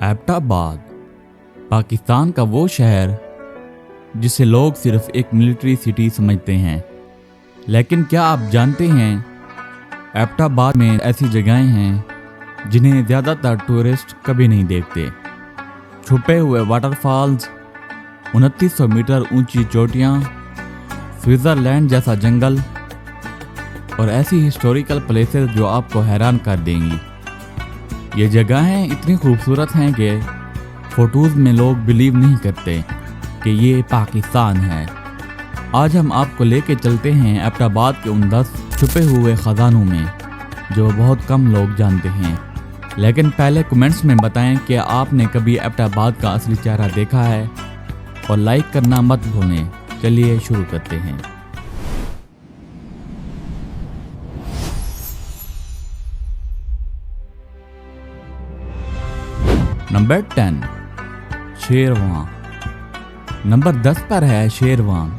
एबटाबाद पाकिस्तान का वो शहर जिसे लोग सिर्फ एक मिलिट्री सिटी समझते हैं, लेकिन क्या आप जानते हैं एबटाबाद में ऐसी जगहें हैं जिन्हें ज़्यादातर टूरिस्ट कभी नहीं देखते। छुपे हुए वाटरफॉल्स, 2900 मीटर ऊंची चोटियाँ, स्विट्ज़रलैंड जैसा जंगल और ऐसी हिस्टोरिकल प्लेसेस जो आपको हैरान कर देंगी। ये जगहें इतनी खूबसूरत हैं कि फ़ोटोज़ में लोग बिलीव नहीं करते कि ये पाकिस्तान है। आज हम आपको लेके चलते हैं एबटाबाद के उन 10 छुपे हुए ख़जानों में जो बहुत कम लोग जानते हैं। लेकिन पहले कमेंट्स में बताएं कि आपने कभी एबटाबाद का असली चेहरा देखा है, और लाइक करना मत भूलें। चलिए शुरू करते हैं। नंबर 10 शेरवान। नंबर 10 पर है शेरवान।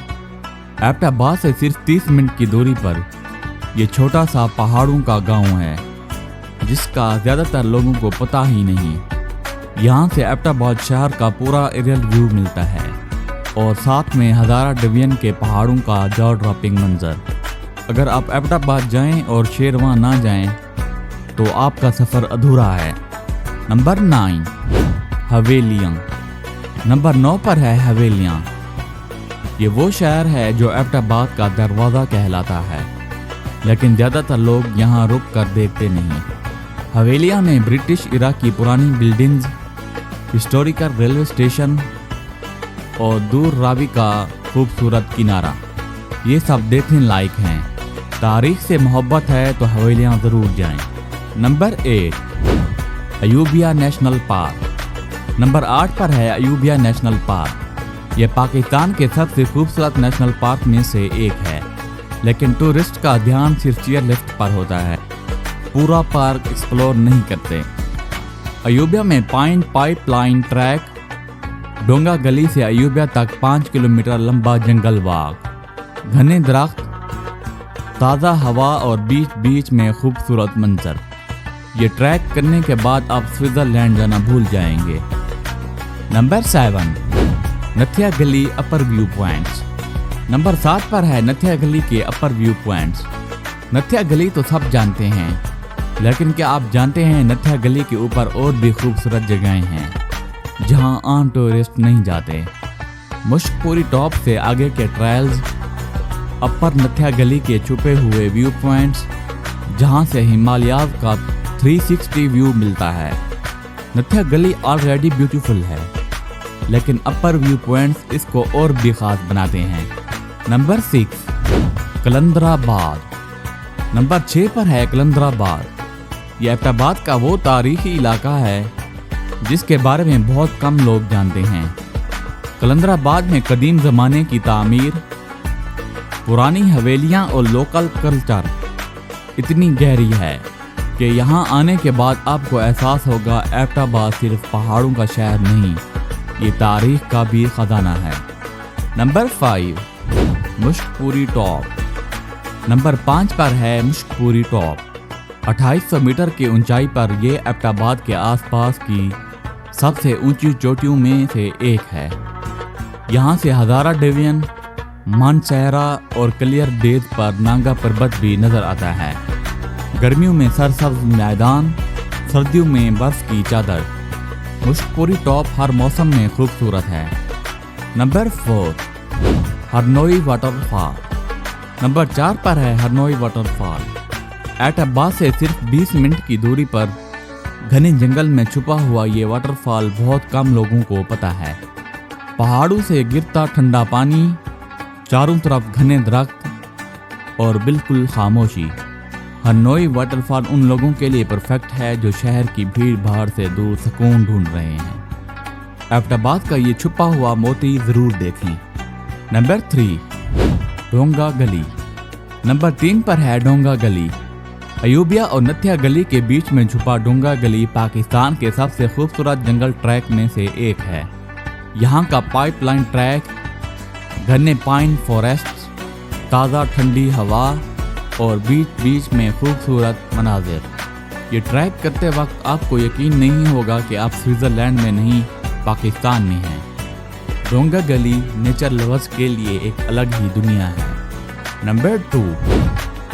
एबटाबाद से सिर्फ 30 मिनट की दूरी पर यह छोटा सा पहाड़ों का गांव है जिसका ज़्यादातर लोगों को पता ही नहीं। यहाँ से एबटाबाद शहर का पूरा एरियल व्यू मिलता है और साथ में हज़ारा डिवीजन के पहाड़ों का जॉ ड्रॉपिंग मंजर। अगर आप एबटाबाद जाएं और शेरवान ना जाएं तो आपका सफ़र अधूरा है। नंबर 9 हवेलियाँ। नंबर 9 पर है हवेलियाँ। ये वो शहर है जो एबटाबाद का दरवाज़ा कहलाता है, लेकिन ज़्यादातर लोग यहाँ रुक कर देखते नहीं। हवेलियाँ में ब्रिटिश इरा की पुरानी बिल्डिंग्स, हिस्टोरिकल रेलवे स्टेशन और दूर रावी का खूबसूरत किनारा, ये सब देखने लायक हैं। तारीख से मोहब्बत है तो हवेलियाँ ज़रूर जाएं। Number 8 Ayubia national park. Number 8 पर है अयूबिया नेशनल पार्क। यह पाकिस्तान के सबसे खूबसूरत नेशनल पार्क में से एक है, लेकिन टूरिस्ट का ध्यान सिर्फ चेयर लिफ्ट पर होता है, पूरा पार्क एक्सप्लोर नहीं करते। अयूबिया में पाइपलाइन ट्रैक, डोंगा गली से अयूबिया तक 5 किलोमीटर लंबा जंगल वाक, घने दरख्त, ताज़ा हवा और बीच बीच में खूबसूरत मंजर। ये ट्रैक करने के बाद आप स्विट्ज़रलैंड जाना भूल जाएंगे। नंबर 7 नथिया गली अपर व्यू पॉइंट्स। नंबर 7 पर है नथिया गली के अपर व्यू पॉइंट्स। नथिया गली तो सब जानते हैं, लेकिन क्या आप जानते हैं नथिया गली के ऊपर और भी खूबसूरत जगहें हैं जहां आम टूरिस्ट नहीं जाते। मुश्कपुरी टॉप से आगे के ट्रायल्स, अपर नथिया गली के छुपे हुए व्यू पॉइंट्स जहां से हिमालयाज का 360 व्यू मिलता है। नथिया गली ऑलरेडी ब्यूटीफुल है, लेकिन अपर व्यू पॉइंट्स इसको और भी खास बनाते हैं। नंबर 6 कलंदराबाद। नंबर 6 पर है कलंदराबाद। यह एबटाबाद का वो तारीखी इलाका है जिसके बारे में बहुत कम लोग जानते हैं। कलंदराबाद में कदीम ज़माने की तामीर, पुरानी हवेलियाँ और लोकल कल्चर इतनी गहरी है कि यहाँ आने के बाद आपको एहसास होगा एबटाबाद सिर्फ पहाड़ों का शहर नहीं, ये तारीख का भी ख़जाना है। Number 5 Mushkpuri top. नंबर 5 पर है मुश्कपुरी टॉप। 2800 मीटर की ऊंचाई पर ये एबटाबाद के आसपास की सबसे ऊंची चोटियों में से एक है। यहाँ से हज़ारा डिवीजन, मानसहरा और क्लियर डेज पर नांगा पर्वत भी नज़र आता है। गर्मियों में सरसब्ज मैदान, सर्दियों में बर्फ की चादर। मुश्कपुरी टॉप हर मौसम में खूबसूरत है। Number 4 Harnoi waterfall. नंबर 4 पर है हरनोई वाटरफॉल। एबटाबाद से सिर्फ 20 मिनट की दूरी पर घने जंगल में छुपा हुआ ये वाटरफॉल बहुत कम लोगों को पता है। पहाड़ों से गिरता ठंडा पानी, चारों तरफ घने दरख्त और बिल्कुल खामोशी। हरनोई वाटरफॉल उन लोगों के लिए परफेक्ट है जो शहर की भीड़ भाड़ से दूर सुकून ढूंढ रहे हैं। एबटाबाद का ये छुपा हुआ मोती ज़रूर देखें। नंबर 3 डोंगा गली। नंबर 3 पर है डोंगा गली। अयूबिया और नथिया गली के बीच में छुपा डोंगा गली पाकिस्तान के सबसे खूबसूरत जंगल ट्रैक में से एक है। यहाँ का पाइपलाइन ट्रैक, घने पाइन फॉरेस्ट, ताज़ा ठंडी हवा और बीच बीच में खूबसूरत मनाजिर। ये ट्रैक करते वक्त आपको यकीन नहीं होगा कि आप स्विट्ज़रलैंड में नहीं पाकिस्तान में हैं। डोंगा गली नेचर लवर्स के लिए एक अलग ही दुनिया है। Number 2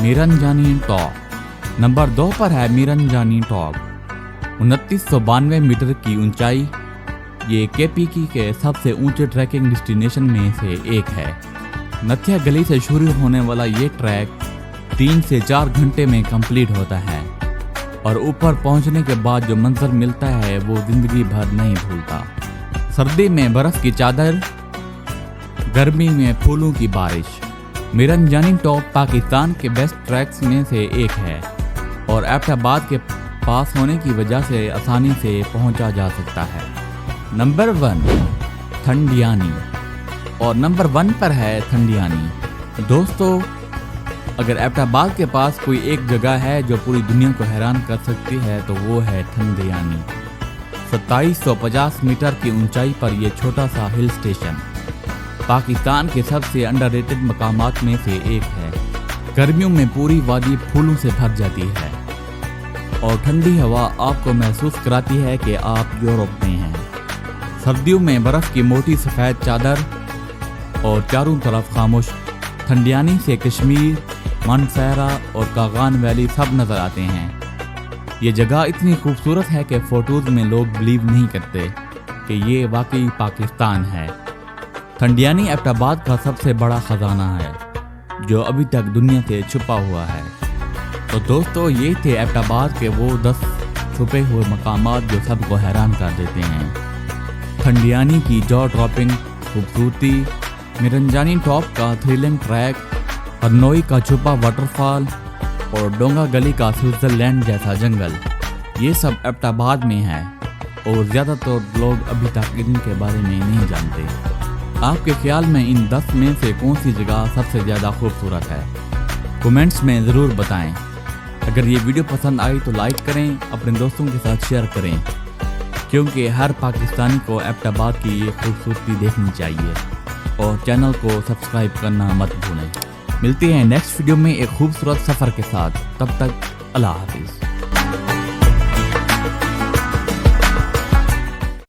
मीरनजानी top. नंबर 2 पर है मीरनजानी टॉप। 2992 मीटर की ऊंचाई, ये केपीकी के सबसे ऊंचे ट्रैकिंग डेस्टिनेशन में से एक है। नथिया गली से शुरू होने वाला ये ट्रैक 3 से 4 घंटे में कंप्लीट होता है और ऊपर पहुंचने के बाद जो मंजर मिलता है वो जिंदगी भर नहीं भूलता। सर्दी में बर्फ की चादर, गर्मी में फूलों की बारिश। मीरनजानी टॉप पाकिस्तान के बेस्ट ट्रैक्स में से एक है और एबटाबाद के पास होने की वजह से आसानी से पहुंचा जा सकता है। नंबर 1 थंडियानी। और नंबर 1 पर है थंडियानी। दोस्तों, अगर एबटाबाद के पास कोई एक जगह है जो पूरी दुनिया को हैरान कर सकती है तो वो है थंडियानी। 2750 मीटर की ऊंचाई पर यह छोटा सा हिल स्टेशन पाकिस्तान के सबसे अंडररेटेड मकामात में से एक है। गर्मियों में पूरी वादी फूलों से भर जाती है और ठंडी हवा आपको महसूस कराती है कि आप यूरोप में हैं। सर्दियों में बर्फ की मोटी सफ़ेद चादर और चारों तरफ खामोश। थंडियानी से कश्मीर, मानसहरा और कागान वैली सब नज़र आते हैं। ये जगह इतनी खूबसूरत है कि फ़ोटोज़ में लोग बिलीव नहीं करते कि ये वाकई पाकिस्तान है। थंडियानी एबटाबाद का सबसे बड़ा ख़जाना है जो अभी तक दुनिया से छुपा हुआ है। तो दोस्तों, ये थे एबटाबाद के वो 10 छुपे हुए मकामात जो सबको हैरान कर देते हैं। थंडियानी की जॉ ड्रॉपिंग खूबसूरती, मीरनजानी टॉप का थ्रिलिंग ट्रैक, हरनोई का छुपा वाटरफॉल और डोंगा गली का स्विट्ज़रलैंड जैसा जंगल, ये सब एबटाबाद में है और ज़्यादातर लोग अभी तक इनके बारे में नहीं जानते। आपके ख्याल में इन 10 में से कौन सी जगह सबसे ज़्यादा खूबसूरत है? कमेंट्स में ज़रूर बताएं। अगर ये वीडियो पसंद आई तो लाइक करें, अपने दोस्तों के साथ शेयर करें, क्योंकि हर पाकिस्तानी को एबटाबाद की ये खूबसूरती देखनी चाहिए। और चैनल को सब्सक्राइब करना मत भूलें। मिलते हैं नेक्स्ट वीडियो में एक खूबसूरत सफ़र के साथ। तब तक अल्लाह हाफिज़।